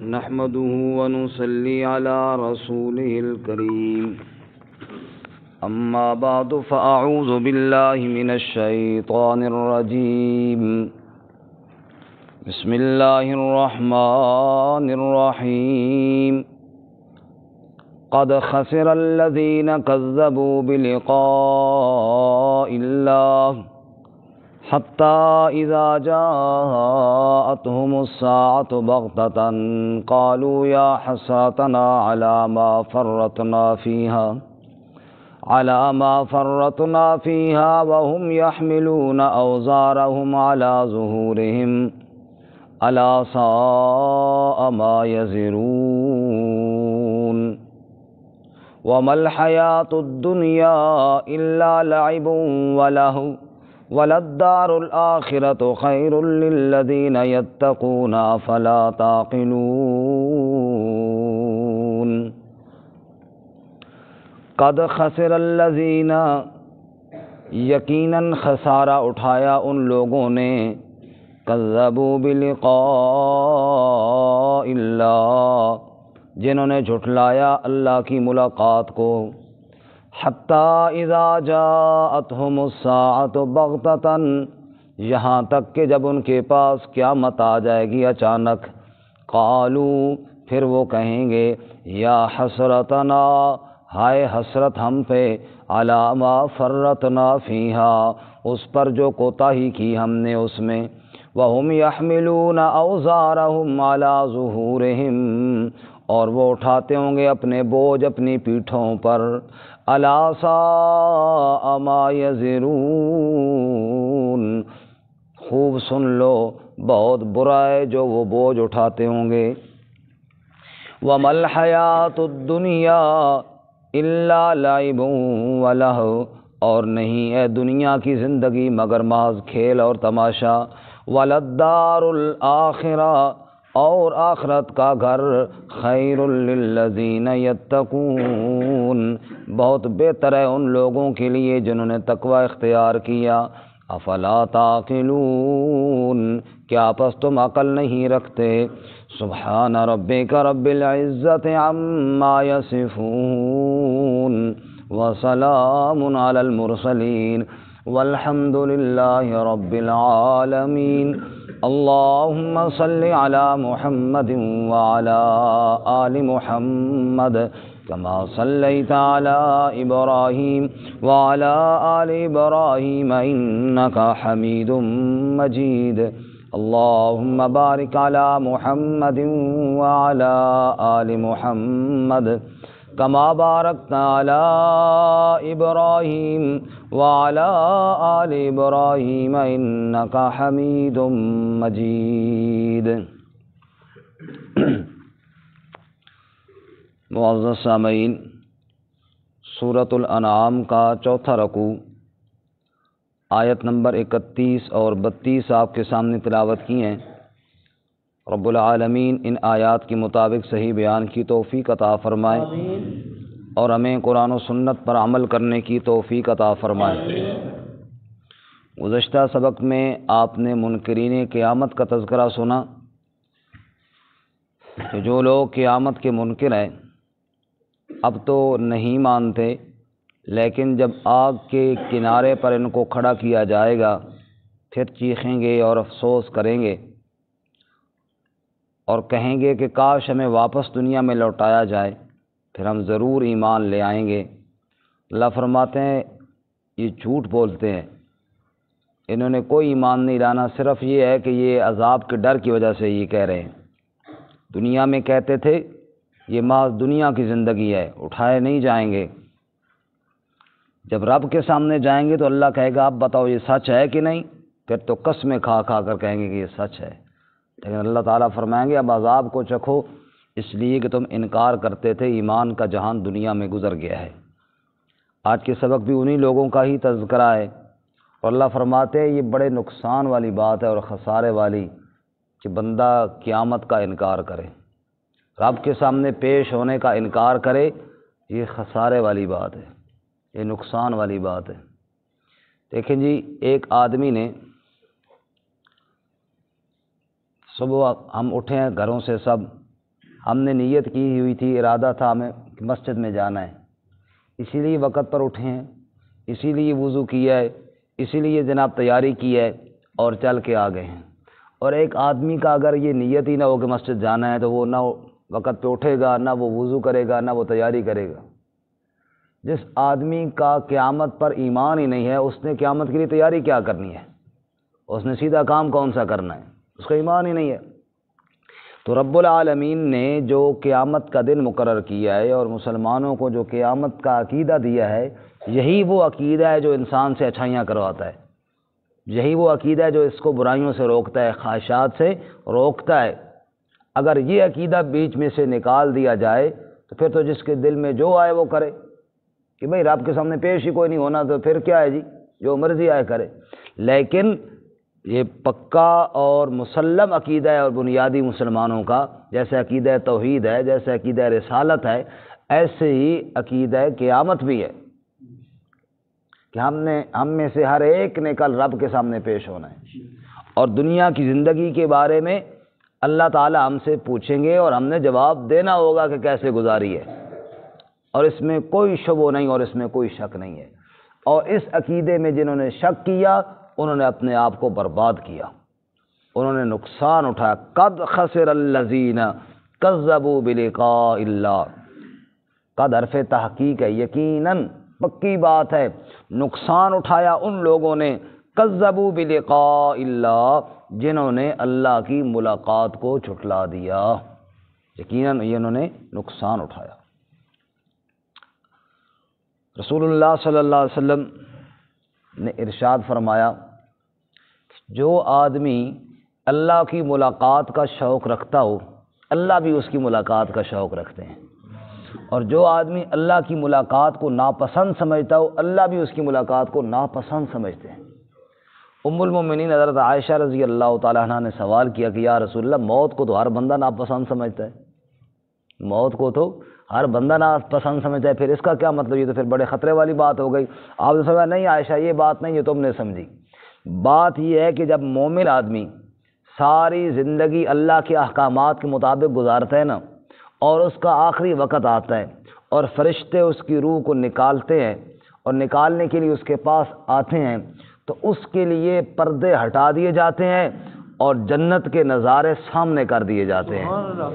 نحمده ونصلي على رسوله الكريم أما بعد فأعوذ بالله من الشيطان الرجيم بسم الله الرحمن الرحيم قد خسر الذين كذبوا بلقاء الله حتى إذا جاءتهم الساعة بغتة قالوا يا حسرتنا على ما فرطنا فيها وهم يحملون أوزارهم على ظهورهم ألا ساء ما يزرون وما الحياة الدنيا إلا لعب ولهو وللدار الآخرة خير للذين يتقون أفلا تعقلون قد خسر الذين یقیناً خسارہ اٹھایا ان لوگوں نے کذبوا بلقاء اللہ جنہوں نے جھٹلایا اللہ کی ملاقات کو حتیٰ اذا جاءتهم الساعة بغتة یہاں تک کہ جب ان کے پاس قیامت آ جائے گی اچانک قالوا پھر وہ کہیں گے یا حسرتنا ہائے حسرت ہم پہ علی ما فرطنا فیہا اس پر جو کوتاہی کی ہم نے اس میں وہم یحملون اوزارہم علی ظہورہم اور وہ اٹھاتے ہوں گے اپنے بوجھ اپنی پیٹھوں پر الا ساء ما یزرون خوب سن لو بہت برا ہے جو وہ بوجھ اٹھاتے ہوں گے وما الحیات الدنیا الا لعب ولہو اور نہیں ہے دنیا کی زندگی مگر محض کھیل اور تماشا وللدار الآخرہ اور آخرت کا گھر خیر للذین یتقون بہت بہتر ہے ان لوگوں کے لیے جنہوں نے تقوی اختیار کیا افلا تعقلون کیا پس تم عقل نہیں رکھتے سبحان ربک رب العزت عما یصفون وسلام علی المرسلین والحمد للہ رب العالمین اللہم صل علی محمد وعلی آل محمد کما صلیت علی ابراہیم وعلی آل ابراہیم انک حمید مجید اللہم بارک علی محمد وعلی آل محمد کما بارکت علی ابراہیم وعلی آل ابراہیم انک حمید مجید معزز سامعین سورۃ الانعام کا چوتھا رکوع آیت نمبر 31 اور 32 آپ کے سامنے تلاوت کی ہیں رب العالمین ان آیات کے مطابق صحیح بیان کی توفیق عطا فرمائے اور ہمیں قرآن و سنت پر عمل کرنے کی توفیق عطا فرمائے گزشتہ سبق میں آپ نے منکرین قیامت کا تذکرہ سنا کہ جو لوگ قیامت کے منکر ہیں اب تو نہیں مانتے لیکن جب آگ کے کنارے پر ان کو کھڑا کیا جائے گا پھر چیخیں گے اور افسوس کریں گے اور کہیں گے کہ کاش ہمیں واپس دنیا میں لوٹایا جائے پھر ہم ضرور ایمان لے آئیں گے اللہ فرماتے ہیں یہ جھوٹ بولتے ہیں انہوں نے کوئی ایمان نہیں لانا صرف یہ ہے کہ یہ عذاب کے ڈر کی وجہ سے یہ کہہ رہے ہیں دنیا میں کہتے تھے یہ محض دنیا کی زندگی ہے اٹھائے نہیں جائیں گے جب رب کے سامنے جائیں گے تو اللہ کہے گا آپ بتاؤ یہ سچ ہے کہ نہیں پھر تو قسمیں کھا کھا کر کہیں گے کہ یہ سچ ہے لیکن اللہ تعالیٰ فرمائیں گے اب عذاب کو چکھو اس لیے کہ تم انکار کرتے تھے ایمان کا جہان دنیا میں گزر گیا ہے آج کے سبق بھی انہی لوگوں کا ہی تذکرہ ہے اور اللہ فرماتے ہیں یہ بڑے نقصان والی بات ہے اور خسارے والی کہ بندہ قیامت کا انکار کرے رب کے سامنے پیش ہونے کا انکار کرے یہ خسارے والی بات ہے یہ نقصان والی بات ہے دیکھیں جی ایک آدمی نے صبح ہم اٹھے ہیں گھروں سے سب ہم نے نیت کی ہوئی تھی، ارادہ تھا ہمیں کہ مسجد میں جانا ہے، اسی لیے وقت پر اٹھے ہیں، اسی لیے وضو کیا ہے، اسی لیے جناب تیاری کی ہے اور چل کے آ گئے ہیں۔ اور ایک آدمی کا اگر یہ نیت ہی نہ ہو کہ مسجد جانا ہے تو وہ نہ وقت پہ اٹھے گا، نہ وہ وضو کرے گا، نہ وہ تیاری کرے گا۔ جس آدمی کا قیامت پر ایمان ہی نہیں ہے، اس نے قیامت کے لیے تیاری کیا کرنی ہے؟ اس نے سیدھا کام کون سا کرنا ہے؟ اس کا ایمان ہی نہیں ہے۔ تو رب العالمین نے جو قیامت کا دن مقرر کیا ہے اور مسلمانوں کو جو قیامت کا عقیدہ دیا ہے، یہی وہ عقیدہ ہے جو انسان سے اچھائیاں کرواتا ہے، یہی وہ عقیدہ ہے جو اس کو برائیوں سے روکتا ہے، خواہشات سے روکتا ہے۔ اگر یہ عقیدہ بیچ میں سے نکال دیا جائے تو پھر تو جس کے دل میں جو آئے وہ کرے، کہ بھئی رب کے سامنے پیش ہی کوئی نہیں ہونا تو پھر کیا ہے جی، جو مرضی آئے کرے۔ لیکن یہ پکا اور مسلم عقیدہ ہے اور بنیادی مسلمانوں کا، جیسے عقیدہ توحید ہے، جیسے عقیدہ رسالت ہے، ایسے ہی عقیدہ قیامت بھی ہے کہ ہم میں سے ہر ایک نے کل رب کے سامنے پیش ہونا ہے، اور دنیا کی زندگی کے بارے میں اللہ تعالی ہم سے پوچھیں گے اور ہم نے جواب دینا ہوگا کہ کیسے گزاری ہے، اور اس میں کوئی شبہ نہیں اور اس میں کوئی شک نہیں ہے۔ اور اس عقیدے میں جنہوں نے شک کیا انہوں نے اپنے آپ کو برباد کیا، انہوں نے نقصان اٹھایا۔ قد خسر الذین کذبوا بلقاء اللہ، قد حرف تحقیق ہے، یقیناً پکی بات ہے، نقصان اٹھایا ان لوگوں نے کذبوا بلقاء اللہ جنہوں نے اللہ کی ملاقات کو جھٹلا دیا، یقیناً انہوں نے نقصان اٹھایا۔ رسول اللہ صلی اللہ علیہ وسلم نے ارشاد فرمایا، جو آدمی اللہ کی ملاقات کا شوق رکھتا ہو اللہ بھی اس کی ملاقات کا شوق رکھتے ہیں، اور جو آدمی اللہ کی ملاقات کو ناپسند سمجھتا ہو اللہ بھی اس کی ملاقات کو ناپسند سمجھتے ہیں۔ ام المومنین حضرت عائشہ رضی اللہ تعالیٰ عنہ نے سوال کیا کہ یا رسول اللہ، موت کو تو ہر بندہ ناپسند سمجھتا ہے، موت کو تو ہر بندہ ناپسند سمجھتا ہے، پھر اس کا کیا مطلب؟ یہ تو پھر بڑے خطرے والی بات ہو گئی۔ آپ نے سمجھا نہیں عائشہ یہ بات نہیں، یہ تم نے سمجھی۔ بات یہ ہے کہ جب مومن آدمی ساری زندگی اللہ کے احکامات کے مطابق گزارتا ہے نا، اور اس کا آخری وقت آتا ہے اور فرشتے اس کی روح کو نکالتے ہیں اور نکالنے کے لیے اس کے پاس آتے ہیں، تو اس کے لیے پردے ہٹا دیے جاتے ہیں اور جنت کے نظارے سامنے کر دیے جاتے ہیں۔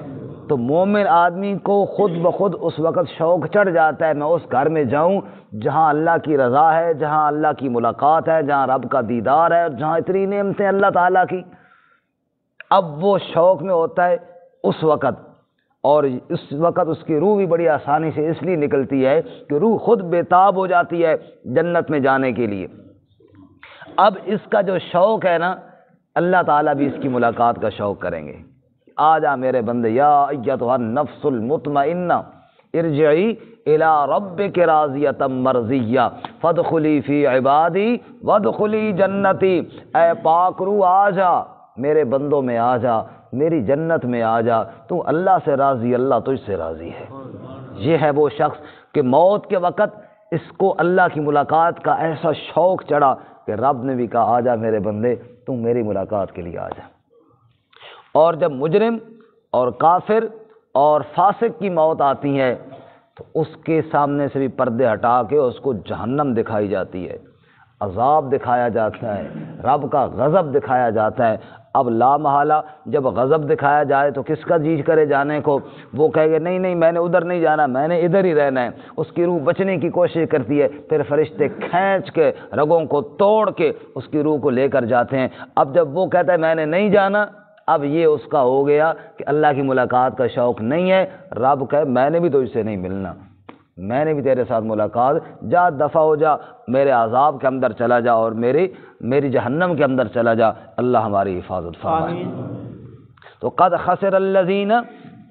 تو مومن آدمی کو خود بخود اس وقت شوق چڑھ جاتا ہے میں اس گھر میں جاؤں جہاں اللہ کی رضا ہے، جہاں اللہ کی ملاقات ہے، جہاں رب کا دیدار ہے، اور جہاں اتنی نعمتیں اللہ تعالیٰ کی۔ اب وہ شوق میں ہوتا ہے اس وقت، اور اس وقت اس کی روح بھی بڑی آسانی سے اس لیے نکلتی ہے کہ روح خود بےتاب ہو جاتی ہے جنت میں جانے کے لیے۔ اب اس کا جو شوق ہے نا، اللہ تعالیٰ بھی اس کی ملاقات کا شوق کریں گے۔ آ جا میرے بندے، یا ایتھا النفس المطمئنہ ارجعی الی ربک راضیۃ مرضیہ فادخلی فی عبادی وادخلی جنتی، اے پاک روح آ جا میرے بندوں میں، آ جا میری جنت میں، آ جا تو اللہ سے راضی، اللہ تجھ سے راضی ہے۔ یہ ہے وہ شخص کہ موت کے وقت اس کو اللہ کی ملاقات کا ایسا شوق چڑھا کہ رب نے بھی کہا آ جا میرے بندے تم میری ملاقات کے لیے آ جا۔ اور جب مجرم اور کافر اور فاسق کی موت آتی ہے تو اس کے سامنے سے بھی پردے ہٹا کے اس کو جہنم دکھائی جاتی ہے، عذاب دکھایا جاتا ہے، رب کا غضب دکھایا جاتا ہے۔ اب لا محالہ جب غضب دکھایا جائے تو کس کا جی کرے جانے کو؟ وہ کہے گے نہیں نہیں میں نے ادھر نہیں جانا، میں نے ادھر ہی رہنا ہے۔ اس کی روح بچنے کی کوشش کرتی ہے، پھر فرشتے کھینچ کے رگوں کو توڑ کے اس کی روح کو لے کر جاتے ہیں۔ اب جب وہ کہتا ہے میں نے نہیں جانا، اب یہ اس کا ہو گیا کہ اللہ کی ملاقات کا شوق نہیں ہے۔ رب کہے میں نے بھی تو اس سے نہیں ملنا، میں نے بھی تیرے ساتھ ملاقات، جا دفع ہو جا، میرے عذاب کے اندر چلا جا اور میری جہنم کے اندر چلا جا۔ اللہ ہماری حفاظت فرمائے۔ تو قد خسر الذین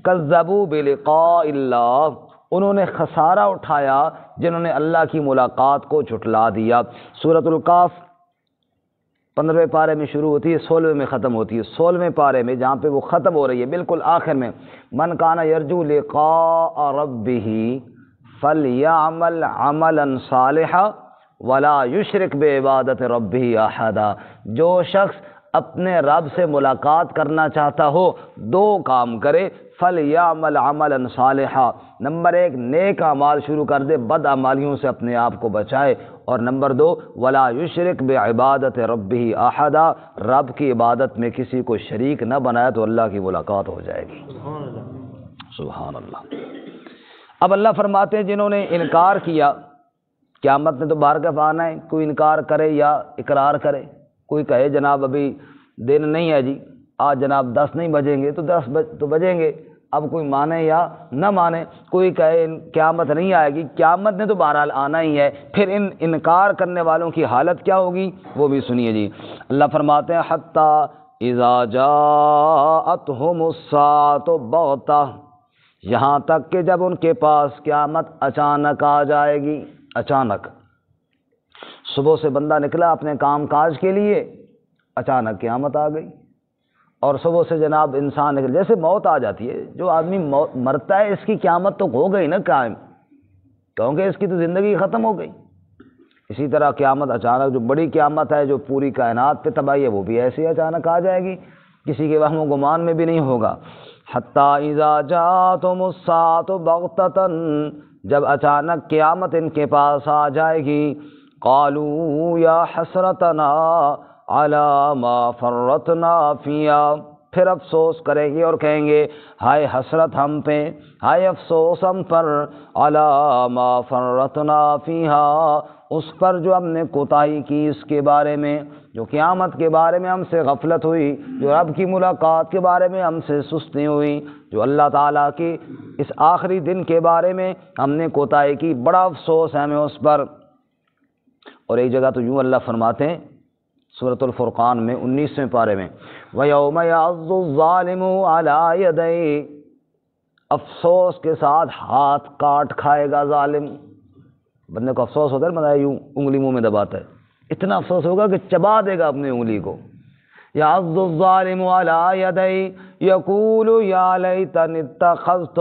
کذبوا بلقاء اللہ، انہوں نے خسارہ اٹھایا جنہوں نے اللہ کی ملاقات کو جھٹلا دیا۔ سورۃ الکاف 15ویں پارے میں شروع ہوتی ہے، 16ویں میں ختم ہوتی ہے۔ 16ویں پارے میں جہاں پہ وہ ختم ہو رہی ہے بالکل آخر میں، من کان یرجو لقاء ربہ فلیعمل عملا صالحا ولا یشرک بعبادت ربہ احدا، جو شخص اپنے رب سے ملاقات کرنا چاہتا ہو دو کام کرے، فَلْيَعْمَلْ عَمَلًا صَالِحًا، نمبر ایک نیک اعمال شروع کر دے، بد اعمالیوں سے اپنے آپ کو بچائے، اور نمبر دو وَلَا يُشْرِكْ بِعِبَادَةِ رَبِّهِ أَحَدًا، رب کی عبادت میں کسی کو شریک نہ بنائے تو اللہ کی ملاقات ہو جائے گی۔ سبحان اللہ۔ اب اللہ فرماتے ہیں جنہوں نے انکار کیا، قیامت میں تو بارگاہ آنا ہے، کوئی انکار کرے یا اقرار کرے، کوئی کہے جناب ابھی دن نہیں ہے جی، آج جناب 10 نہیں بجیں گے تو 10 تو بجیں گے، اب کوئی مانے یا نہ مانے، کوئی کہے قیامت نہیں آئے گی، قیامت نے تو بہرحال آنا ہی ہے، پھر ان انکار کرنے والوں کی حالت کیا ہوگی وہ بھی سنیے جی۔ اللہ فرماتے ہیں حتیٰ اذا جاءتہم الساعۃ بغتہ، یہاں تک کہ جب ان کے پاس قیامت اچانک آ جائے گی، اچانک صبح سے بندہ نکلا اپنے کام کاج کے لیے، اچانک قیامت آ گئی، اور صبح سے جناب انسان نکل، جیسے موت آ جاتی ہے، جو آدمی مرتا ہے اس کی قیامت تو ہو گئی نا قائم، کیونکہ اس کی تو زندگی ختم ہو گئی۔ اسی طرح قیامت اچانک جو بڑی قیامت ہے جو پوری کائنات پہ تباہی ہے وہ بھی ایسے اچانک آ جائے گی، کسی کے وہم و گمان میں بھی نہیں ہوگا۔ حتیٰ اذا جاءتہم الساعۃ بغتۃ، جب اچانک قیامت ان کے پاس آ جائے گی، قالوا یا حسرتنا علی ما فرطنا فیہا، پھر افسوس کریں گے اور کہیں گے ہائے حسرت ہم پہ، ہائے افسوس ہم پر، علی ما فرطنا فیہا، اس پر جو ہم نے کوتاہی کی اس کے بارے میں، جو قیامت کے بارے میں ہم سے غفلت ہوئی، جو رب کی ملاقات کے بارے میں ہم سے سستی ہوئی، جو اللہ تعالیٰ کی اس آخری دن کے بارے میں ہم نے کوتاہی کی، بڑا افسوس ہے ہمیں اس پر۔ اور ایک جگہ تو یوں اللہ فرماتے ہیں سورۃ الفرقان میں 19ویں پارے میں، وَيَوْمَ يَعَضُّ الظَّالِمُ عَلَىٰ يَدَيْهِ، افسوس کے ساتھ ہاتھ کاٹ کھائے گا ظالم۔ بندے کو افسوس ہوتا ہے بندہ یوں انگلی منہ میں دباتا ہے، اتنا افسوس ہوگا کہ چبا دے گا اپنی انگلی کو۔ يَعَضُّ الظَّالِمُ عَلَىٰ يَدَيْهِ يَقُولُ يَا لَيْتَنِي اتَّخَذْتُ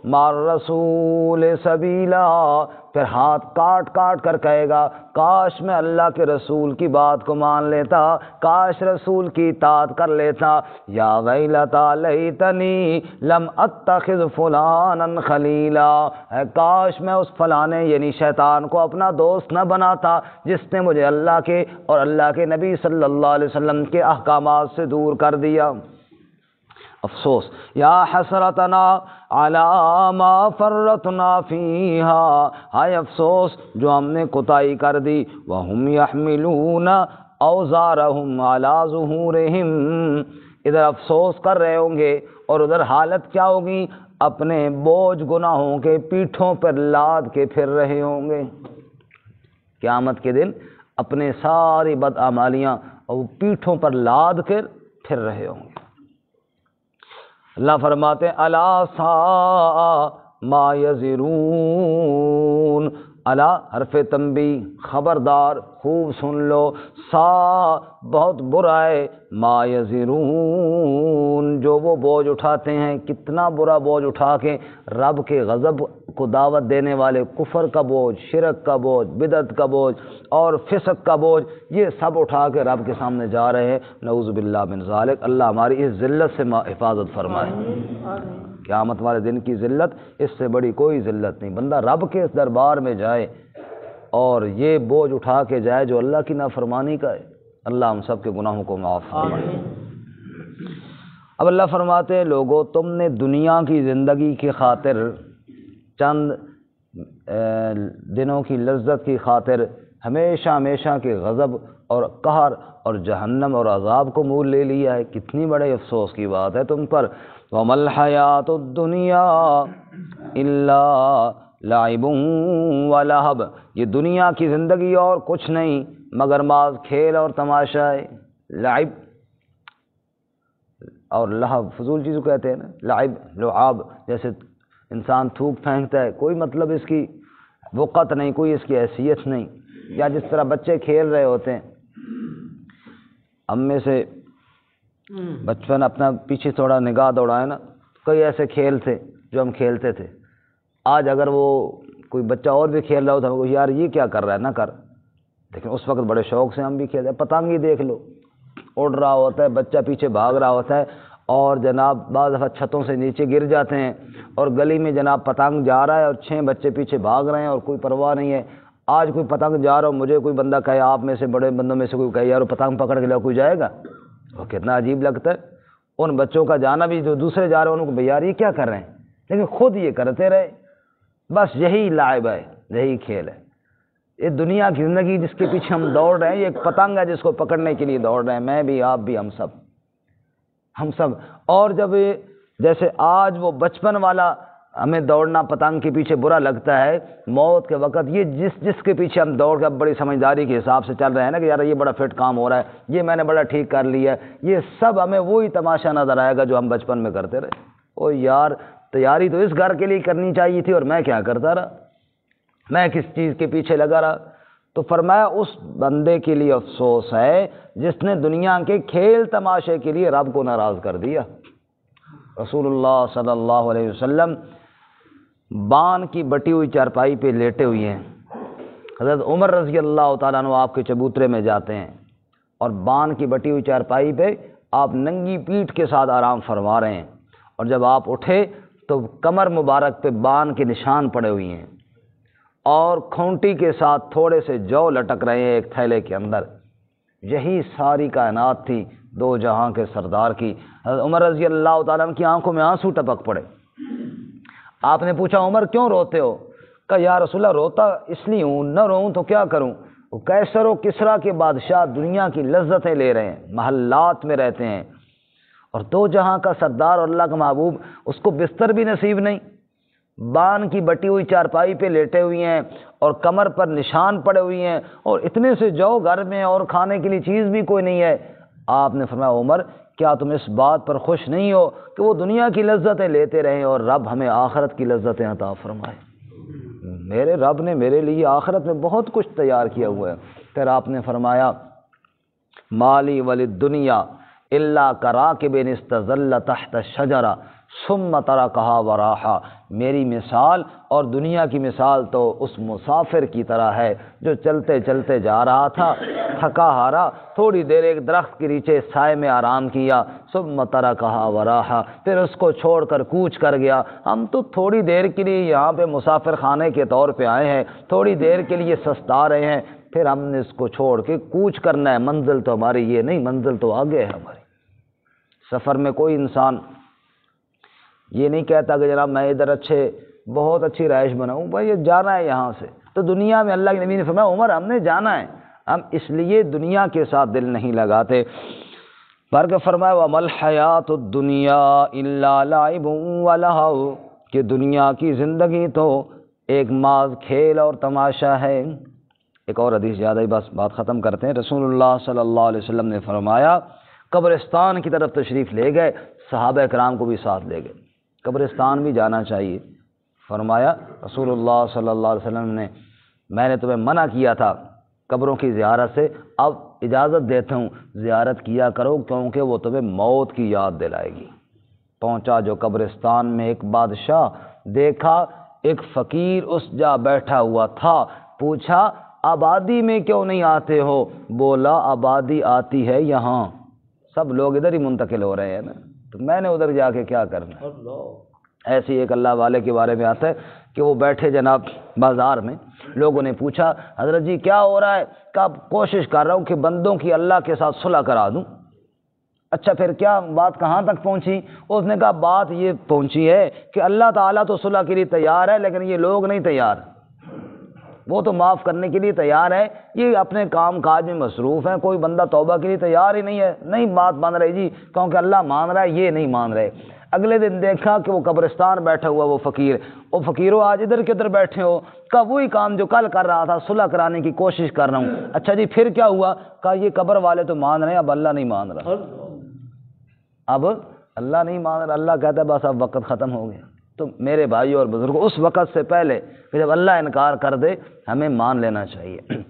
مَعَ الرَّسُولِ سَبِيلًا، پھر ہاتھ کاٹ کاٹ کر کہے گا کاش میں اللہ کے رسول کی بات کو مان لیتا، کاش رسول کی اطاعت کر لیتا۔ یا ویلتا لیتنی لم اتخذ فلانا خلیلا، اے کاش میں اس فلانے یعنی شیطان کو اپنا دوست نہ بناتا جس نے مجھے اللہ کے اور اللہ کے نبی صلی اللہ علیہ وسلم کے احکامات سے دور کر دیا۔ افسوس، یا حسرتنا علی ما فرطنا فیہا، ہائے افسوس جو ہم نے کوتاہی کر دی، وہم یحملون اوزارہم علی ظہورہم، ادھر افسوس کر رہے ہوں گے اور ادھر حالت کیا ہوگی، اپنے بوجھ گناہوں کے پیٹھوں پر لاد کے پھر رہے ہوں گے۔ قیامت کے دن اپنے ساری بدعمالیاں اور پیٹھوں پر لاد کر پھر رہے ہوں گے۔ اللہ فرماتے ہیں الا ساء ما یزرون، الا حرف تنبیہ، خبردار خوب سن لو، سا بہت برا ہے، ما یزرون جو وہ بوجھ اٹھاتے ہیں، کتنا برا بوجھ اٹھا کے رب کے غضب کو دعوت دینے والے، کفر کا بوجھ، شرک کا بوجھ، بدعت کا بوجھ اور فسق کا بوجھ، یہ سب اٹھا کے رب کے سامنے جا رہے ہیں۔ نعوذ باللہ من ذالک، اللہ ہماری اس ذلت سے حفاظت فرمائے۔ قیامت والے دن کی ذلت، اس سے بڑی کوئی ذلت نہیں، بندہ رب کے اس دربار میں جائے اور یہ بوجھ اٹھا کے جائے جو اللہ کی نافرمانی کا ہے۔ اللہ ہم سب کے گناہوں کو معاف فرمائے۔ اب اللہ فرماتے ہیں لوگو تم نے دنیا کی زندگی کی خاطر، چند دنوں کی لذت کی خاطر ہمیشہ ہمیشہ کے غضب اور قہر اور جہنم اور عذاب کو مول لے لیا ہے، کتنی بڑے افسوس کی بات ہے تم پر۔ وَمَا الْحَيَاةُ الدُّنْيَا إِلَّا لَعِبٌ وَلَهْوٌ، یہ دنیا کی زندگی اور کچھ نہیں مگر محض کھیل اور تماشا ہے۔ لعب اور لہو فضول چیزوں کہتے ہیں نا، لعب لعاب، جیسے انسان تھوک پھینکتا ہے، کوئی مطلب اس کی وقت نہیں، کوئی اس کی حیثیت نہیں، یا جس طرح بچے کھیل رہے ہوتے ہیں۔ ہم میں سے بچپن اپنا پیچھے تھوڑا نگاہ دوڑائے نا، کئی ایسے کھیل تھے جو ہم کھیلتے تھے، آج اگر وہ کوئی بچہ اور بھی کھیل رہا ہو تو یار یہ کیا کر رہا ہے، نہ کر، لیکن اس وقت بڑے شوق سے ہم بھی کھیلتے ہیں۔ پتنگ ہی دیکھ لو، اڑ رہا ہوتا ہے، بچہ پیچھے بھاگ رہا ہوتا ہے، اور جناب بعض دفعہ چھتوں سے نیچے گر جاتے ہیں، اور گلی میں جناب پتنگ جا رہا ہے اور 6 بچے پیچھے بھاگ رہے ہیں اور کوئی پرواہ نہیں ہے۔ آج کوئی پتنگ جا رہا ہو، مجھے کوئی بندہ کہے، آپ میں سے بڑے بندوں میں سے کوئی کہے یار پتنگ پکڑ کے لے کوئی جائے گا، وہ کتنا عجیب لگتا ہے۔ ان بچوں کا جانا بھی، جو دوسرے جا رہے ہیں ان کو یار یہ کیا کر رہے ہیں، لیکن خود یہ کرتے رہے۔ بس یہی لعب ہے، یہی کھیل ہے۔ یہ دنیا کی زندگی جس کے پیچھے ہم دوڑ رہے ہیں، یہ ایک پتنگ ہے جس کو پکڑنے کے لیے دوڑ رہے ہیں، میں بھی، آپ بھی، ہم سب۔ اور جب جیسے آج وہ بچپن والا ہمیں دوڑنا پتنگ کے پیچھے برا لگتا ہے، موت کے وقت یہ جس کے پیچھے ہم دوڑ کے اب بڑی سمجھداری کے حساب سے چل رہے ہیں نا کہ یار یہ بڑا فٹ کام ہو رہا ہے، یہ میں نے بڑا ٹھیک کر لیا ہے، یہ سب ہمیں وہی تماشا نظر آئے گا جو ہم بچپن میں کرتے رہے۔ او یار تیاری تو اس گھر کے لیے کرنی چاہیے تھی اور میں کیا کرتا رہا، میں کس چیز کے پیچھے لگا رہا۔ تو فرمایا اس بندے کے لیے افسوس ہے جس نے دنیا کے کھیل تماشے کے لیے رب کو ناراض کر دیا۔ رسول اللہ صلی اللہ علیہ وسلم بان کی بٹی ہوئی چارپائی پہ لیٹے ہوئے ہیں، حضرت عمر رضی اللہ تعالیٰ عنہ آپ کے چبوترے میں جاتے ہیں اور بان کی بٹی ہوئی چارپائی پہ آپ ننگی پیٹھ کے ساتھ آرام فرما رہے ہیں، اور جب آپ اٹھے تو کمر مبارک پہ بان کے نشان پڑے ہوئے ہیں اور کھونٹی کے ساتھ تھوڑے سے جو لٹک رہے ہیں ایک تھیلے کے اندر۔ یہی ساری کائنات تھی دو جہاں کے سردار کی۔ حضرت عمر رضی اللہ تعالیٰ عنہ کی آنکھوں میں آنسو ٹپک پڑے۔ آپ نے پوچھا عمر کیوں روتے ہو؟ کہا یا رسول اللہ روتا اس لیے ہوں، نہ روؤں تو کیا کروں، وہ قیصر و کسریٰ کے بادشاہ دنیا کی لذتیں لے رہے ہیں، محلات میں رہتے ہیں، اور دو جہاں کا سردار اور اللہ کا محبوب اس کو بستر بھی نصیب نہیں، بان کی بٹی ہوئی چارپائی پہ لیٹے ہوئے ہیں اور کمر پر نشان پڑے ہوئے ہیں، اور اتنے سے جو گھر میں اور کھانے کے لیے چیز بھی کوئی نہیں ہے۔ آپ نے فرمایا عمر کیا تم اس بات پر خوش نہیں ہو کہ وہ دنیا کی لذتیں لیتے رہیں اور رب ہمیں آخرت کی لذتیں عطا فرمائے؟ میرے رب نے میرے لیے آخرت میں بہت کچھ تیار کیا ہوا ہے۔ پھر آپ نے فرمایا مالی وللدنیا الا کراکب استظل تحت الشجرہ ثم ترکہا وراحا، میری مثال اور دنیا کی مثال تو اس مسافر کی طرح ہے جو چلتے چلتے جا رہا تھا، تھکا ہارا، تھوڑی دیر ایک درخت کے نیچے سائے میں آرام کیا، ثم ترکہا وراحا، پھر اس کو چھوڑ کر کوچ کر گیا۔ ہم تو تھوڑی دیر کے لیے یہاں پہ مسافر خانے کے طور پہ آئے ہیں، تھوڑی دیر کے لیے سستا رہے ہیں، پھر ہم نے اس کو چھوڑ کے کوچ کرنا ہے۔ منزل تو ہماری یہ نہیں، منزل تو آگے ہے ہماری۔ سفر میں کوئی انسان یہ نہیں کہتا کہ جناب میں ادھر بہت اچھی رہائش بناؤں، بھائی یہ جانا ہے یہاں سے۔ تو دنیا میں اللہ کے نبی نے فرمایا عمر ہم نے جانا ہے، ہم اس لیے دنیا کے ساتھ دل نہیں لگاتے۔ بلکہ فرمایا وَمَا الْحَيَاةُ الدُّنْيَا إِلَّا لَعِبٌ وَلَهْوٌ، کہ دنیا کی زندگی تو ایک محض کھیل اور تماشا ہے۔ ایک اور حدیث یاد آئی، بس بات ختم کرتے ہیں۔ رسول اللہ صلی اللہ علیہ وسلم نے فرمایا قبرستان کی طرف تشریف لے گئے، صحابہ کرام کو بھی ساتھ لے گئے، قبرستان بھی جانا چاہیے۔ فرمایا رسول اللہ صلی اللہ علیہ وسلم نے میں نے تمہیں منع کیا تھا قبروں کی زیارت سے، اب اجازت دیتا ہوں زیارت کیا کرو کیونکہ وہ تمہیں موت کی یاد دلائے گی۔ پہنچا جو قبرستان میں ایک بادشاہ، دیکھا ایک فقیر اس جا بیٹھا ہوا تھا، پوچھا آبادی میں کیوں نہیں آتے ہو؟ بولا آبادی آتی ہے یہاں، سب لوگ ادھر ہی منتقل ہو رہے ہیں نا، تو میں نے ادھر جا کے کیا کرنا۔ ایسی ایک اللہ والے کے بارے میں آتا ہے کہ وہ بیٹھے جناب بازار میں، لوگوں نے پوچھا حضرت جی کیا ہو رہا ہے؟ کہا کوشش کر رہا ہوں کہ بندوں کی اللہ کے ساتھ صلح کرا دوں۔ اچھا پھر کیا بات کہاں تک پہنچی؟ اس نے کہا بات یہ پہنچی ہے کہ اللہ تعالیٰ تو صلح کے لیے تیار ہے لیکن یہ لوگ نہیں تیار، وہ تو معاف کرنے کے لیے تیار ہے، یہ اپنے کام کاج میں مصروف ہیں، کوئی بندہ توبہ کے لیے تیار ہی نہیں ہے، نہیں بات مان رہی جی کیونکہ اللہ مان رہا ہے، یہ نہیں مان رہے۔ اگلے دن دیکھا کہ وہ قبرستان بیٹھا ہوا وہ فقیر، وہ فقیروں آج ادھر کدھر بیٹھے ہو؟ کہا وہی کام جو کل کر رہا تھا، صلح کرانے کی کوشش کر رہا ہوں۔ اچھا جی پھر کیا ہوا؟ کہا یہ قبر والے تو مان رہے ہیں، اب اللہ نہیں مان رہا، اب اللہ نہیں مان رہا، اللہ کہتا ہے بس اب وقت ختم ہو گیا۔ تو میرے بھائیوں اور بزرگوں اس وقت سے پہلے کہ جب اللہ انکار کر دے ہمیں مان لینا چاہیے۔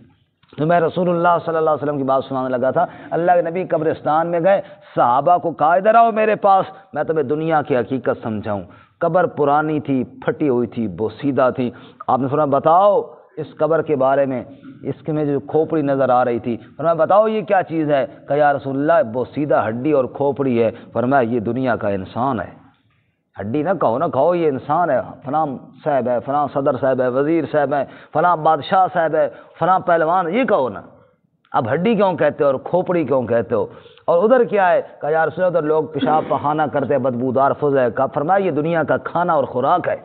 تو میں رسول اللہ صلی اللہ علیہ وسلم کی بات سنانے لگا تھا، اللہ کے نبی قبرستان میں گئے، صحابہ کو کہا ادھر آؤ میرے پاس، میں تمہیں دنیا کی حقیقت سمجھاؤں۔ قبر پرانی تھی، پھٹی ہوئی تھی، بوسیدہ تھی۔ آپ نے فرمایا بتاؤ اس قبر کے بارے میں۔ اس کے میں جو کھوپڑی نظر آ رہی تھی، فرمایا بتاؤ یہ کیا چیز ہے؟ کہا یا رسول اللہ وہ سیدھا ہڈی اور کھوپڑی ہے۔ فرمایا یہ دنیا کا انسان ہے۔ ہڈی نہ کہو، نہ کہو یہ انسان ہے، فلاں صاحب ہے، فلاں صدر صاحب ہے، وزیر صاحب ہے، فلاں بادشاہ صاحب ہے، فلاں پہلوان، یہ کہو نا۔ اب ہڈی کیوں کہتے ہو اور کھوپڑی کیوں کہتے ہو؟ اور ادھر کیا ہے؟ کہا یا رسول اللہ ادھر لوگ پیشاب پخانہ کرتے ہیں، بدبودار فض ہے۔ کہا فرمایا یہ دنیا کا کھانا اور خوراک ہے۔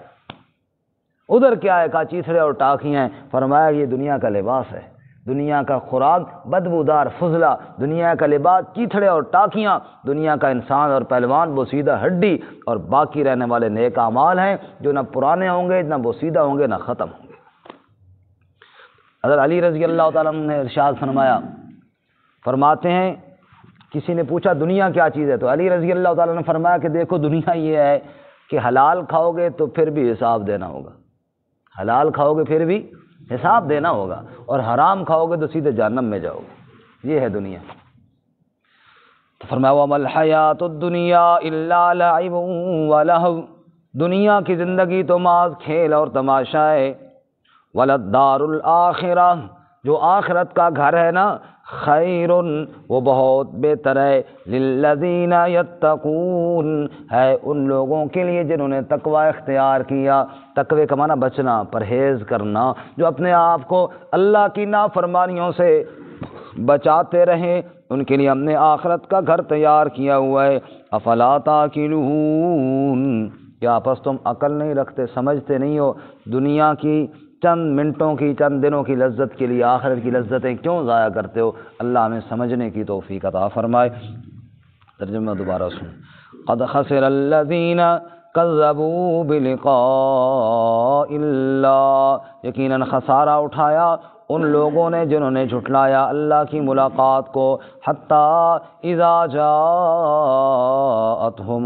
ادھر کیا ہے؟ کہا چیتھڑے اور ٹاکیاں ہیں۔ فرمایا یہ دنیا کا لباس ہے، دنیا کا خوراک بدبودار فضلہ، دنیا کا لباس چیتھڑے اور ٹاکیاں، دنیا کا انسان اور پہلوان وہ سیدھا ہڈی، اور باقی رہنے والے نیک اعمال ہیں جو نہ پرانے ہوں گے، نہ وہ سیدھا ہوں گے، نہ ختم ہوں گے۔ حضرت علی رضی اللہ تعالیٰ عنہ نے ارشاد فرمایا، فرماتے ہیں کسی نے پوچھا دنیا کیا چیز ہے؟ تو علی رضی اللہ تعالیٰ نے فرمایا کہ دیکھو دنیا یہ ہے کہ حلال کھاؤ گے تو پھر بھی حساب دینا ہوگا، حلال کھاؤ گے پھر بھی حساب دینا ہوگا، اور حرام کھاؤ گے تو سیدھے جہنم میں جاؤ گے۔ یہ ہے دنیا۔ تو فرمایا وَمَا الْحَيَاةُ الدُّنْيَا إِلَّا لَعِبٌ وَلَهْوٌ، دنیا کی زندگی تو محض کھیل اور تماشا ہے۔ وَلَلدَّارُ الْآخِرَةُ، جو آخرت کا گھر ہے نا، خیر، وہ بہت بہتر ہے، للذین یتقون، ہے ان لوگوں کے لیے جنہوں نے تقوی اختیار کیا۔ تقوی کا معنی بچنا، پرہیز کرنا، جو اپنے آپ کو اللہ کی نافرمانیوں سے بچاتے رہیں، ان کے لیے ہم نے آخرت کا گھر تیار کیا ہوا ہے۔ افلا تاکلون، کیا پس تم عقل نہیں رکھتے، سمجھتے نہیں ہو؟ دنیا کی چند منٹوں کی، چند دنوں کی لذت کے لیے آخرت کی لذتیں کیوں ضائع کرتے ہو؟ اللہ ہمیں سمجھنے کی توفیق عطا فرمائے۔ ترجمہ دوبارہ سن۔ قد خسر الذین کذبوا بلقاء اللہ، یقیناً خسارہ اٹھایا ان لوگوں نے جنہوں نے جھٹلایا اللہ کی ملاقات کو۔ حتیٰ اذا جاءتہم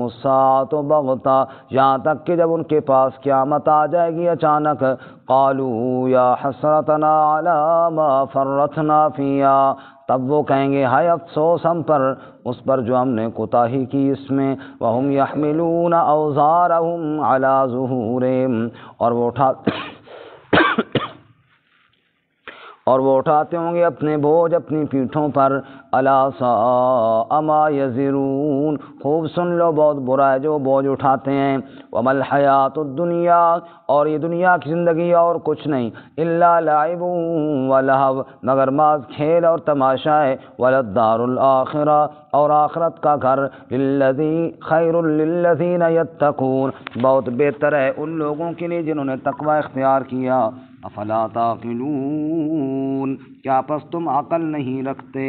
الساعۃ بغتہ، یہاں تک کہ جب ان کے پاس قیامت آ جائے گی اچانک، قالوا یا حسرتنا علی ما فرطنا فیہا، تب وہ کہیں گے ہائے افسوس ہم پر، اس پر جو ہم نے کوتاہی کی اس میں۔ وہم یحملون اوزارہم علی ظہورہم، اور وہ اٹھاتے ہوں گے اپنے بوجھ اپنی پیٹھوں پر۔ الا ساء ما یزرون، خوب سن لو بہت برا ہے جو بوجھ اٹھاتے ہیں۔ وما الحیاۃ الدنیا، اور یہ دنیا کی زندگی اور کچھ نہیں، الا لعب ولہو، مگر محض کھیل اور تماشا ہے۔ وللدار الآخرہ، اور آخرت کا گھر، خیر للذین یتقون، بہت بہتر ہے ان لوگوں کے لیے جنہوں نے تقوی اختیار کیا۔ افلا تعقلون، کیا پس تم عقل نہیں رکھتے؟